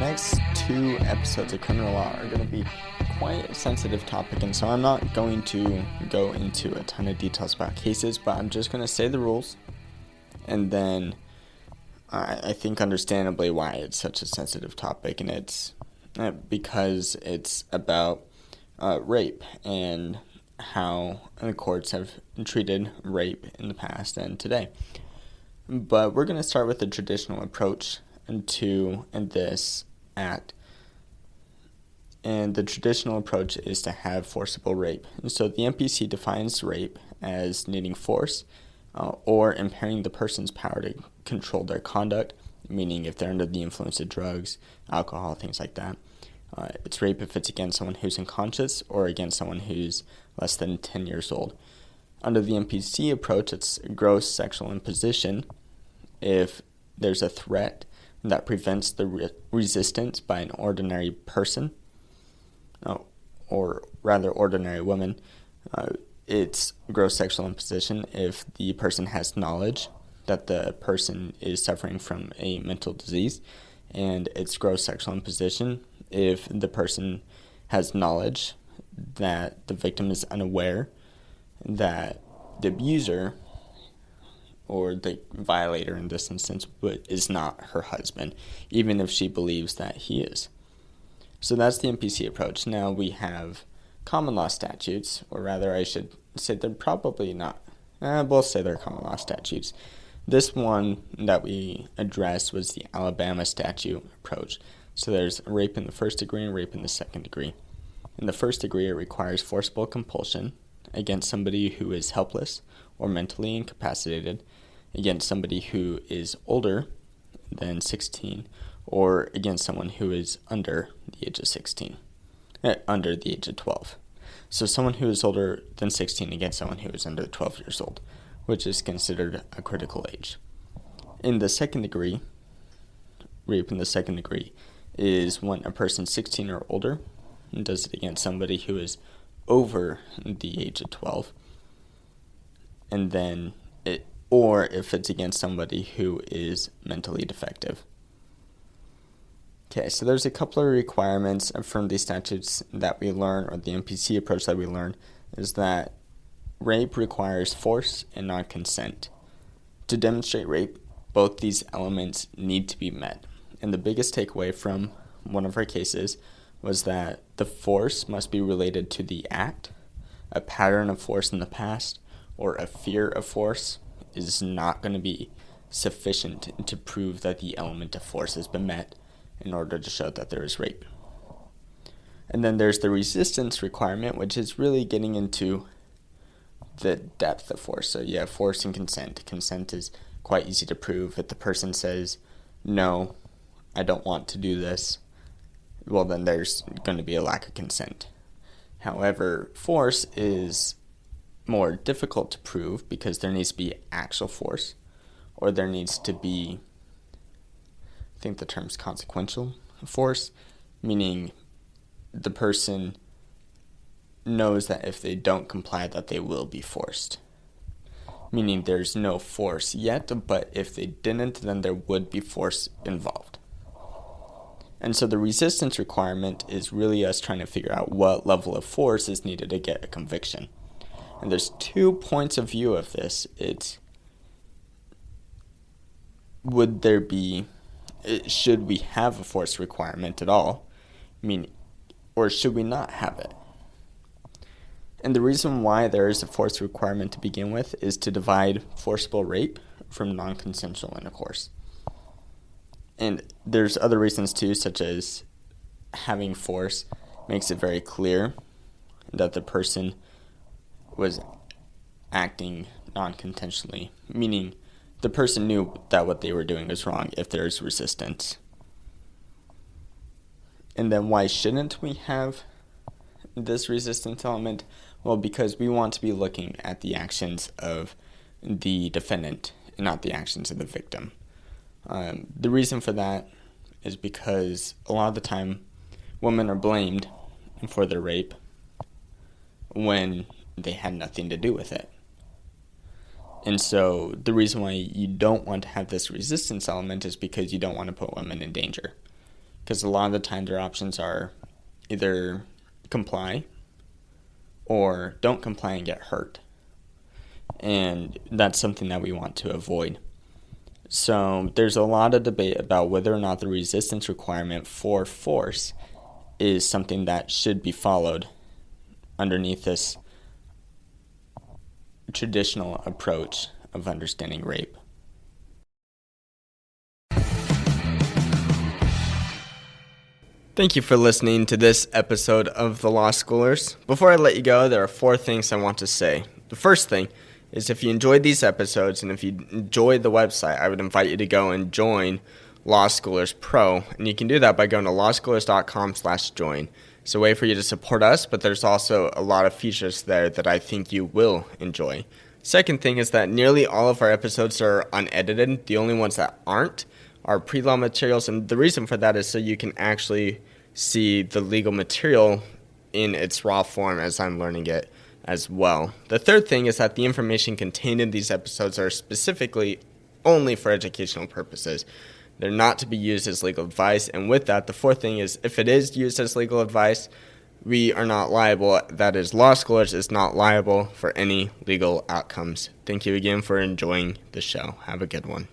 next two episodes of criminal law are going to be quite a sensitive topic, and so I'm not going to go into a ton of details about cases, but I'm just going to say the rules, and then I think understandably why it's such a sensitive topic, and it's because it's about rape and how the courts have treated rape in the past and today. But we're going to start with the traditional approach to this act. And the traditional approach is to have forcible rape. And so the MPC defines rape as needing force or impairing the person's power to control their conduct, meaning if they're under the influence of drugs, alcohol, things like that. It's rape if it's against someone who's unconscious or against someone who's less than 10 years old. Under the MPC approach, it's gross sexual imposition if there's a threat that prevents the resistance by an ordinary person, or rather ordinary woman. It's gross sexual imposition if the person has knowledge that the person is suffering from a mental disease, and it's gross sexual imposition if the person has knowledge that the victim is unaware that the abuser or the violator in this instance is not her husband, even if she believes that he is. So that's the MPC approach. Now we have common law statutes, or rather I should say they're probably not. We'll say they're common law statutes. This one that we addressed was the Alabama statute approach. So there's rape in the first degree and rape in the second degree. In the first degree, it requires forcible compulsion against somebody who is helpless or mentally incapacitated, against somebody who is older than 16, or against someone who is under the age of 16, under the age of 12. So someone who is older than 16 against someone who is under 12 years old, which is considered a critical age. In the second degree, rape in the second degree is when a person 16 or older does it against somebody who is over the age of 12, and then or if it's against somebody who is mentally defective. Okay, so there's a couple of requirements from these statutes that we learn, or the MPC approach that we learn, is that rape requires force and non-consent. To demonstrate rape, both these elements need to be met. And the biggest takeaway from one of our cases was that the force must be related to the act. A pattern of force in the past or a fear of force is not going to be sufficient to prove that the element of force has been met in order to show that there is rape. And then there's the resistance requirement, which is really getting into the depth of force. So you have force and consent. Consent is quite easy to prove. If the person says, no, I don't want to do this, well, then there's going to be a lack of consent. However, force is more difficult to prove because there needs to be actual force, or there needs to be, I think the term's consequential force, meaning the person knows that if they don't comply that they will be forced. Meaning there's no force yet, but if they didn't, then there would be force involved. And so the resistance requirement is really us trying to figure out what level of force is needed to get a conviction. And there's 2 points of view of this. Should we have a force requirement at all? Or should we not have it? And the reason why there is a force requirement to begin with is to divide forcible rape from non-consensual intercourse. And there's other reasons too, such as having force makes it very clear that the person was acting non-consensually, meaning the person knew that what they were doing was wrong if there's resistance. And then why shouldn't we have this resistance element? Well, because we want to be looking at the actions of the defendant and not the actions of the victim. The reason for that is because a lot of the time women are blamed for their rape when they had nothing to do with it. And so the reason why you don't want to have this resistance element is because you don't want to put women in danger. because a lot of the time their options are either comply or don't comply and get hurt. And that's something that we want to avoid. So there's a lot of debate about whether or not the resistance requirement for force is something that should be followed underneath this traditional approach of understanding rape. Thank you for listening to this episode of The Law Schoolers. Before I let you go, there are 4 things I want to say. The first thing is, if you enjoyed these episodes and if you enjoyed the website, I would invite you to go and join Law Schoolers Pro. And you can do that by going to lawschoolers.com/join. It's a way for you to support us, but there's also a lot of features there that I think you will enjoy. Second thing is that nearly all of our episodes are unedited. The only ones that aren't are pre-law materials, and the reason for that is so you can actually see the legal material in its raw form as I'm learning it as well. The third thing is that the information contained in these episodes are specifically only for educational purposes. They're not to be used as legal advice, and with that, the fourth thing is, if it is used as legal advice, we are not liable. That is, Law Schoolers is not liable for any legal outcomes. Thank you again for enjoying the show. Have a good one.